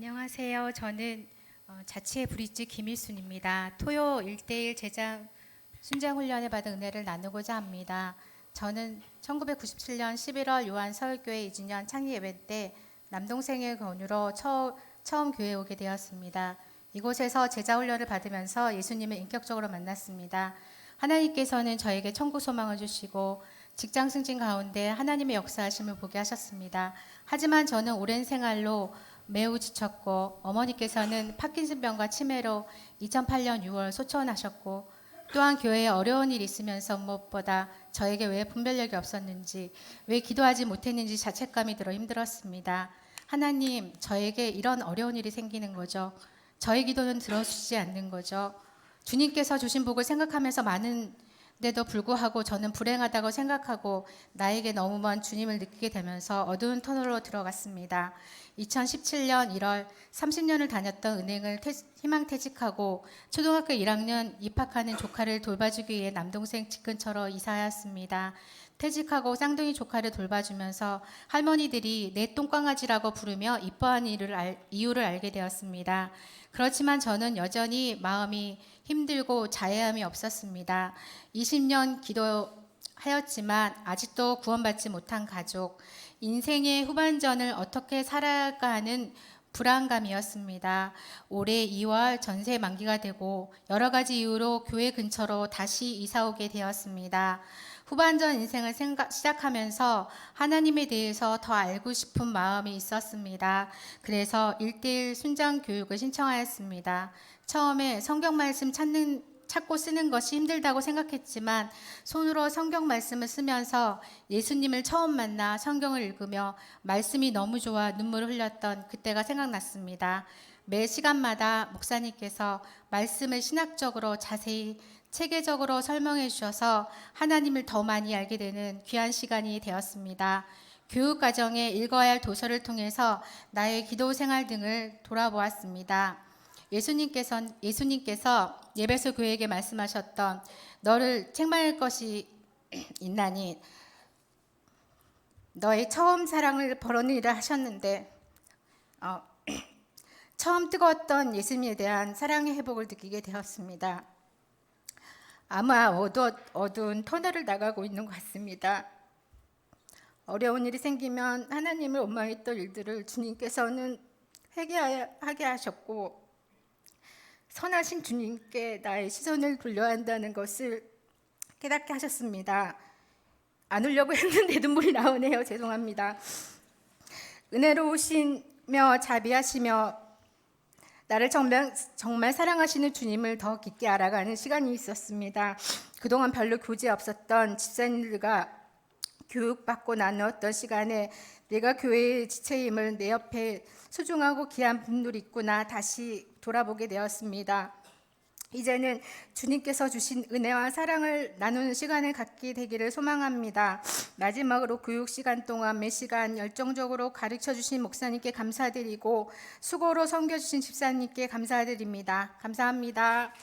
안녕하세요. 저는 자치의 브릿지 김일순입니다. 토요 1대1 제자 순장 훈련을 받은 은혜를 나누고자 합니다. 저는 1997년 11월 요한 서울교회 2주년 창립 예배 때 남동생의 권유로 처음 교회에 오게 되었습니다. 이곳에서 제자 훈련을 받으면서 예수님을 인격적으로 만났습니다. 하나님께서는 저에게 천국 소망을 주시고 직장 승진 가운데 하나님의 역사하심을 보게 하셨습니다. 하지만 저는 오랜 생활로 매우 지쳤고 어머니께서는 파킨슨병과 치매로 2008년 6월 소천하셨고 또한 교회에 어려운 일이 있으면서 무엇보다 저에게 왜 분별력이 없었는지 왜 기도하지 못했는지 자책감이 들어 힘들었습니다. 하나님, 저에게 이런 어려운 일이 생기는 거죠. 저의 기도는 들어주지 않는 거죠. 주님께서 주신 복을 생각하면서 많은데도 불구하고 저는 불행하다고 생각하고 나에게 너무 먼 주님을 느끼게 되면서 어두운 터널로 들어갔습니다. 2017년 1월 30년을 다녔던 은행을 희망퇴직하고 초등학교 1학년 입학하는 조카를 돌봐주기 위해 남동생 집 근처로 이사하였습니다. 퇴직하고 쌍둥이 조카를 돌봐주면서 할머니들이 내 똥강아지라고 부르며 이뻐하는 이유를 알게 되었습니다. 그렇지만 저는 여전히 마음이 힘들고 자애함이 없었습니다. 20년 기도하였지만 아직도 구원받지 못한 가족, 인생의 후반전을 어떻게 살아갈까 하는 불안감이었습니다. 올해 2월 전세 만기가 되고 여러 가지 이유로 교회 근처로 다시 이사 오게 되었습니다. 후반전 인생을 시작하면서 하나님에 대해서 더 알고 싶은 마음이 있었습니다. 그래서 1대1 순장 교육을 신청하였습니다. 처음에 성경 말씀 찾고 쓰는 것이 힘들다고 생각했지만 손으로 성경 말씀을 쓰면서 예수님을 처음 만나 성경을 읽으며 말씀이 너무 좋아 눈물을 흘렸던 그때가 생각났습니다. 매 시간마다 목사님께서 말씀을 신학적으로 자세히 체계적으로 설명해 주셔서 하나님을 더 많이 알게 되는 귀한 시간이 되었습니다. 교육 과정에 읽어야 할 도서를 통해서 나의 기도 생활 등을 돌아보았습니다. 예수님께서 예배소 교회에게 말씀하셨던 너를 책망할 것이 있나니 너의 처음 사랑을 벌어내리라 하셨는데 처음 뜨거웠던 예수님에 대한 사랑의 회복을 느끼게 되었습니다. 아마 어두운 터널을 나가고 있는 것 같습니다. 어려운 일이 생기면 하나님을 원망했던 일들을 주님께서는 회개하게 하셨고 선하신 주님께 나의 시선을 돌려야 한다는 것을 깨닫게 하셨습니다. 안 울려고 했는데 눈물이 나오네요. 죄송합니다. 은혜로우시며 자비하시며 나를 정말 사랑하시는 주님을 더 깊게 알아가는 시간이 있었습니다. 그동안 별로 교제 없었던 집사님들과 교육받고 나누었던 시간에 내가 교회의 지체임을 내 옆에 소중하고 귀한 분들이 있구나 다시 돌아보게 되었습니다. 이제는 주님께서 주신 은혜와 사랑을 나누는 시간을 갖게 되기를 소망합니다. 마지막으로 교육 시간 동안 매 시간 열정적으로 가르쳐 주신 목사님께 감사드리고 수고로 섬겨주신 집사님께 감사드립니다. 감사합니다.